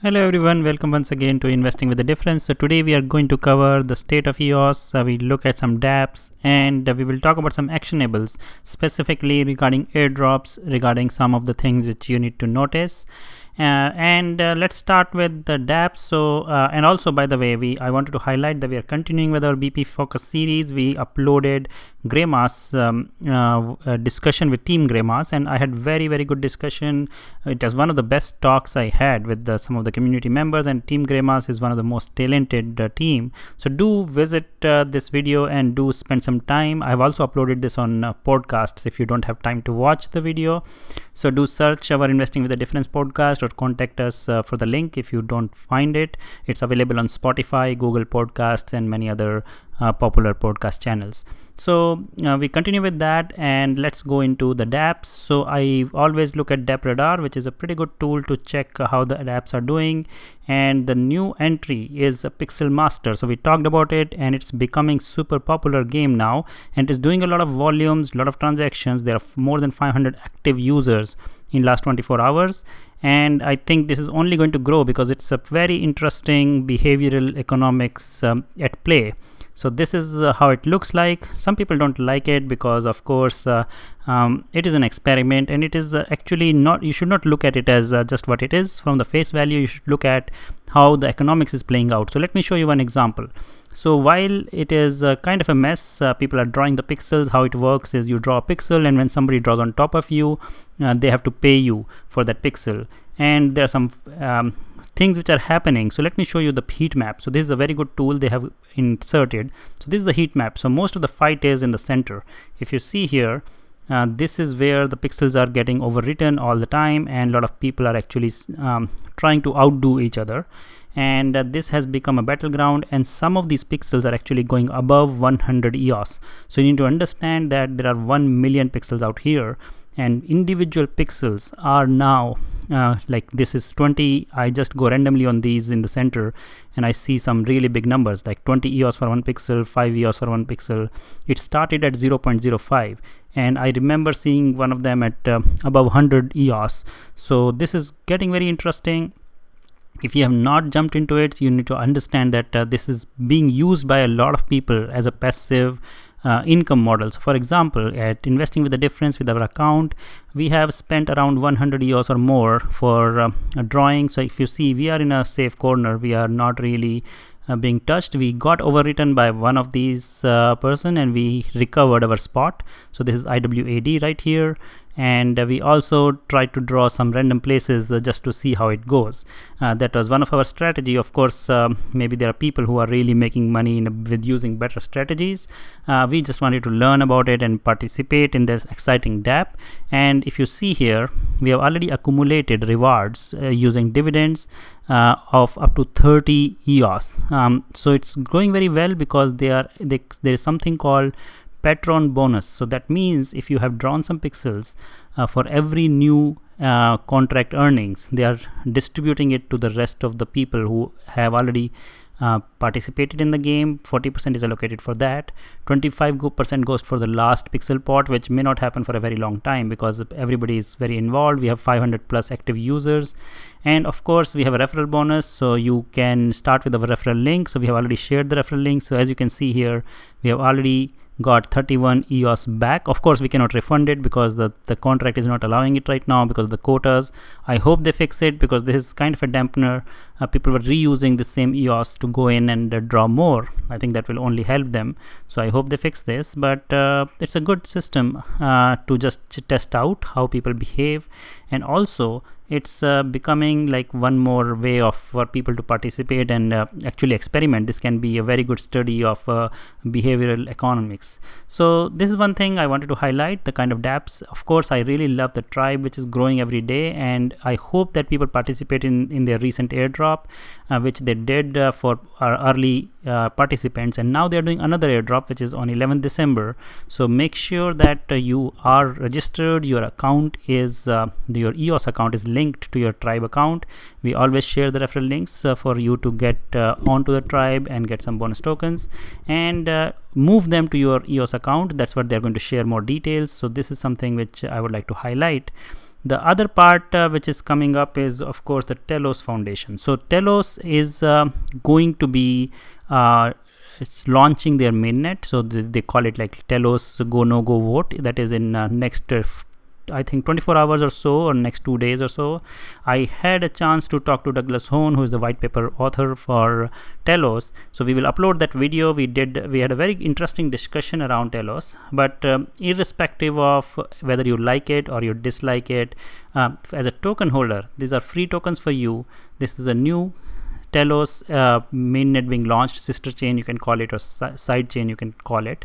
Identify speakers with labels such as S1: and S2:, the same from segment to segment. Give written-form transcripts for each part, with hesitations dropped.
S1: Hello everyone, welcome once again to Investing with the Difference. So today we are going to cover the state of EOS, we look at some dApps, and we will talk about some actionables, specifically regarding airdrops, regarding some of the things which you need to notice. Let's start with the dApps. And also, by the way, I wanted to highlight that we are continuing with our BP Focus series. We uploaded Greymass discussion with Team Greymass, and I had very good discussion. It was one of the best talks I had with some of the community members, and Team Greymass is one of the most talented team. So do visit this video and do spend some time. I've also uploaded this on podcasts if you don't have time to watch the video. So do search our Investing with the Difference podcast or contact us for the link if you don't find it. It's available on Spotify, Google Podcasts, and many other popular podcast channels. So we continue with that, and let's go into the dApps. So I always look at dApp Radar, which is a pretty good tool to check how the dApps are doing. And the new entry is a Pixel Master. So we talked about it, and it's becoming super popular game now, and it's doing a lot of volumes, a lot of transactions. There are more than 500 active users in last 24 hours. And I think this is only going to grow because it's a very interesting behavioral economics at play. So this is how it looks like. Some people don't like it because, of course, it is an experiment, and it is actually not. You should not look at it as just what it is from the face value. You should look at how the economics is playing out. So let me show you one example. So while it is kind of a mess, people are drawing the pixels. How it works is you draw a pixel, and when somebody draws on top of you, they have to pay you for that pixel. And there are some things which are happening. So let me show you the heat map. So this is a very good tool they have inserted. So this is the heat map. So most of the fight is in the center. If you see here, this is where the pixels are getting overwritten all the time, and a lot of people are actually trying to outdo each other. And this has become a battleground, and some of these pixels are actually going above 100 EOS. So you need to understand that there are 1 million pixels out here, and individual pixels are now like this is 20. I just go randomly on these in the center, and I see some really big numbers like 20 EOS for one pixel, 5 EOS for one pixel. It started at 0.05, and I remember seeing one of them at above 100 EOS. So this is getting very interesting. If you have not jumped into it, you need to understand that this is being used by a lot of people as a passive income model. So for example, at Investing with the Difference with our account, we have spent around 100 EOS or more for a drawing. So if you see, we are in a safe corner. We are not really being touched. We got overwritten by one of these person, and we recovered our spot. So this is IWAD right here. And we also tried to draw some random places just to see how it goes. That was one of our strategy. Of course, maybe there are people who are really making money with using better strategies. We just wanted to learn about it and participate in this exciting dApp. And if you see here, we have already accumulated rewards using dividends of up to 30 EOS. So it's going very well because there is something called patron bonus. So that means if you have drawn some pixels for every new contract earnings, they are distributing it to the rest of the people who have already participated in the game. 40% is allocated for that. 25% goes for the last pixel pot, which may not happen for a very long time because everybody is very involved. We have 500 plus active users. And of course, we have a referral bonus. So you can start with our referral link. So we have already shared the referral link. So as you can see here, we have already got 31 EOS back. Of course, we cannot refund it because the contract is not allowing it right now because of the quotas. I hope they fix it because this is kind of a dampener. People were reusing the same EOS to go in and draw more. I think that will only help them. So I hope they fix this. But it's a good system to just test out how people behave. And also, it's becoming like one more way for people to participate and actually experiment. This can be a very good study of behavioral economics. So this is one thing I wanted to highlight, the kind of dApps. Of course, I really love the Trybe, which is growing every day, and I hope that people participate in their recent airdrop, which they did for our early participants, and now they're doing another airdrop which is on 11th December. So make sure that you are registered, your account is your EOS account is linked to your Trybe account. We always share the referral links for you to get onto the Trybe and get some bonus tokens and move them to your EOS account. That's what they're going to share more details. So this is something which I would like to highlight. The other part which is coming up is of course the Telos Foundation. So Telos is going to be it's launching their mainnet, so they call it like Telos Go No Go Vote. That is in next I think 24 hours or so, or next 2 days or so. I had a chance to talk to Douglas Hone, who is the white paper author for Telos. So we will upload that video. We had a very interesting discussion around Telos, but irrespective of whether you like it or you dislike it, as a token holder, these are free tokens for you. This is a new Telos mainnet being launched, sister chain you can call it, or side chain you can call it,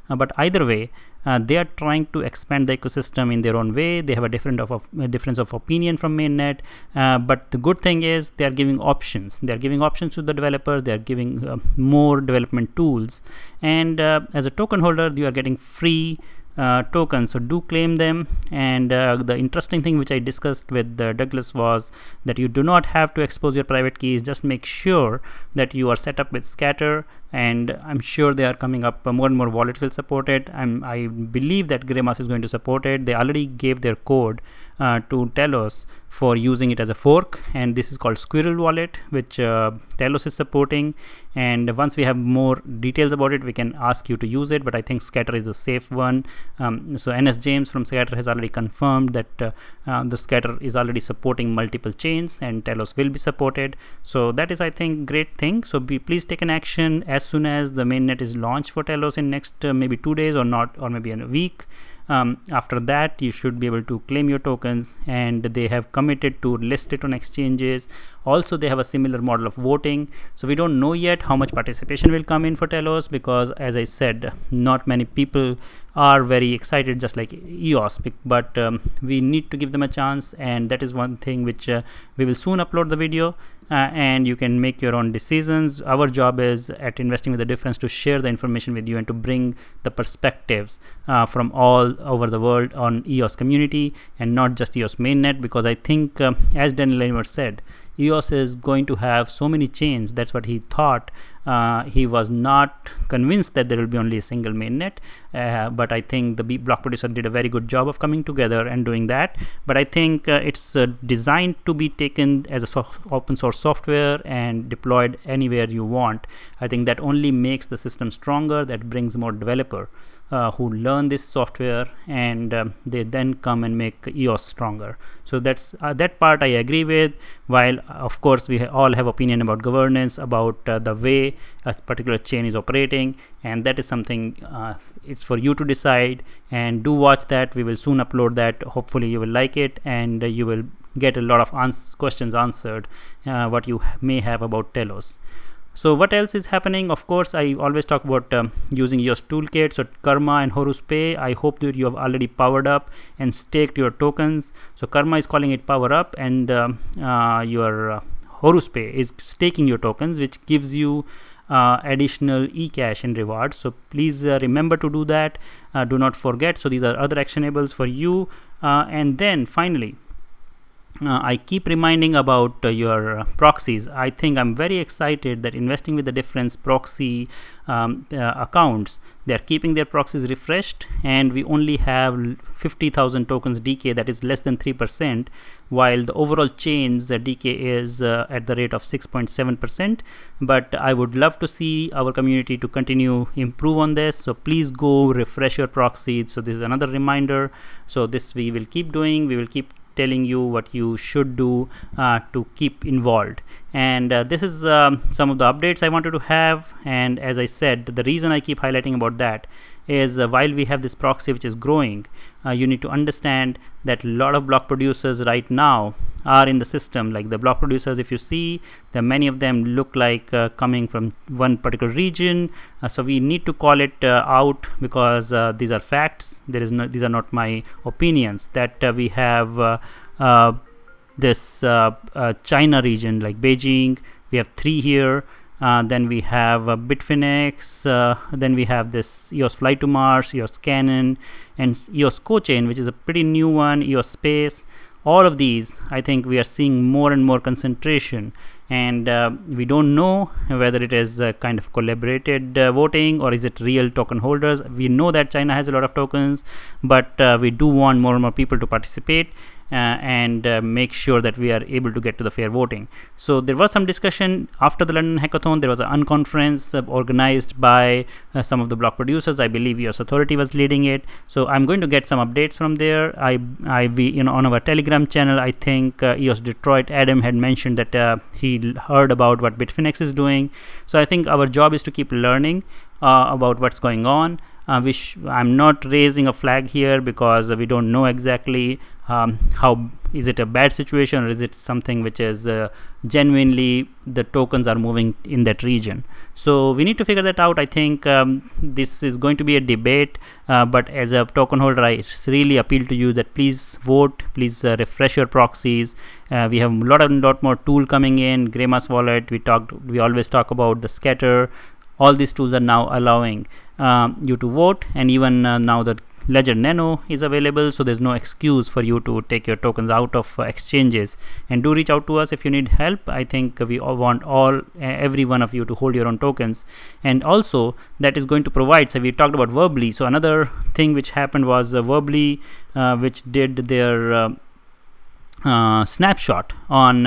S1: but either way they are trying to expand the ecosystem in their own way. They have a difference of opinion from mainnet, but the good thing is they are giving options. They are giving options to the developers. They are giving more development tools, and as a token holder you are getting free tokens, so do claim them. And the interesting thing which I discussed with Douglas was that you do not have to expose your private keys. Just make sure that you are set up with Scatter, and I'm sure they are coming up. More and more wallets will support it. I believe that Greymass is going to support it. They already gave their code to Telos for using it as a fork, and this is called Squirrel Wallet, which Telos is supporting. And once we have more details about it, we can ask you to use it, but I think Scatter is a safe one. So NS James from Scatter has already confirmed that the Scatter is already supporting multiple chains, and Telos will be supported. So that is, I think, great thing. So please take an action as soon as the mainnet is launched for Telos in next maybe 2 days or not, or maybe in a week. After that you should be able to claim your tokens, and they have committed to list it on exchanges. Also they have a similar model of voting, so we don't know yet how much participation will come in for Telos, because as I said, not many people are very excited, just like EOS, but we need to give them a chance, and that is one thing which we will soon upload the video, and you can make your own decisions. Our job is at Investing with the Difference to share the information with you and to bring the perspectives from all over the world on EOS community, and not just EOS mainnet, because I think as Daniel Lanimer said, EOS is going to have so many chains. That's what he thought. He was not convinced that there will be only a single mainnet, but I think the block producer did a very good job of coming together and doing that. But I think it's designed to be taken as a open source software and deployed anywhere you want. I think that only makes the system stronger. That brings more developer who learn this software, and they then come and make EOS stronger. So that's that part I agree with, while of course we all have opinion about governance, about the way a particular chain is operating, and that is something it's for you to decide. And do watch that. We will soon upload that. Hopefully you will like it, and you will get a lot of questions answered what you may have about Telos. So what else is happening? Of course, I always talk about using EOS toolkit. So Karma and Horus Pay, I hope that you have already powered up and staked your tokens. So Karma is calling it power up, and your Horus Pay is staking your tokens, which gives you additional eCash and rewards. So please remember to do that. Do not forget. So these are other actionables for you. And then finally, I keep reminding about your proxies. I think I'm very excited that Investing with the Difference proxy accounts, they are keeping their proxies refreshed, and we only have 50,000 tokens decay. That is less than 3%, while the overall chains decay is at the rate of 6.7%. But I would love to see our community to continue improve on this. So please go refresh your proxies. So this is another reminder. So this we will keep doing. We will keep telling you what you should do to keep involved. And this is some of the updates I wanted to have. And as I said, the reason I keep highlighting about that is while we have this proxy which is growing, you need to understand that a lot of block producers right now are in the system. Like the block producers, if you see, there are many of them look like coming from one particular region. So we need to call it out, because these are facts. These are not my opinions. That we have this China region like Beijing. We have 3 here. Then we have Bitfinex, then we have this EOS Fly to Mars, EOS Canon, and EOS CoChain, which is a pretty new one, EOS Space. All of these, I think we are seeing more and more concentration, and we don't know whether it is kind of collaborated voting, or is it real token holders. We know that China has a lot of tokens, but we do want more and more people to participate. and make sure that we are able to get to the fair voting. So there was some discussion after the London hackathon. There was an unconference organized by some of the block producers. I believe EOS Authority was leading it. So I'm going to get some updates from there. We on our Telegram channel, I think EOS Detroit Adam had mentioned that he heard about what Bitfinex is doing. So I think our job is to keep learning about what's going on. I'm not raising a flag here because we don't know exactly how is it a bad situation or is it something which is genuinely the tokens are moving in that region. So we need to figure that out. I think this is going to be a debate, but as a token holder, I really appeal to you that please vote, please refresh your proxies. We have a lot more tool coming in. Greymass wallet, we always talk about the scatter. All these tools are now allowing you to vote, and even now the Ledger Nano is available, so there's no excuse for you to take your tokens out of exchanges. And do reach out to us if you need help. I think we all want every one of you to hold your own tokens, and also that is going to provide. So we talked about Verbally. So another thing which happened was Verbally, which did their snapshot on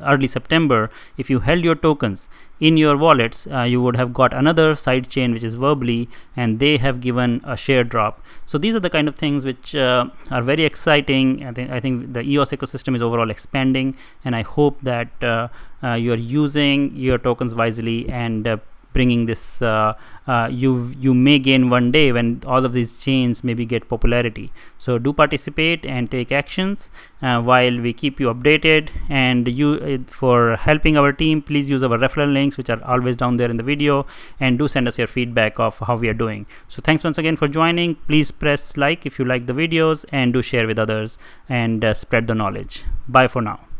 S1: early September. If you held your tokens in your wallets, you would have got another side chain which is Verbally, and they have given a share drop. So these are the kind of things which are very exciting. I think the EOS ecosystem is overall expanding, and I hope that you are using your tokens wisely and bringing this. You may gain one day when all of these chains maybe get popularity. So do participate and take actions while we keep you updated. And for helping our team, please use our referral links, which are always down there in the video, and do send us your feedback of how we are doing. So thanks once again for joining. Please press like if you like the videos, and do share with others and spread the knowledge. Bye for now.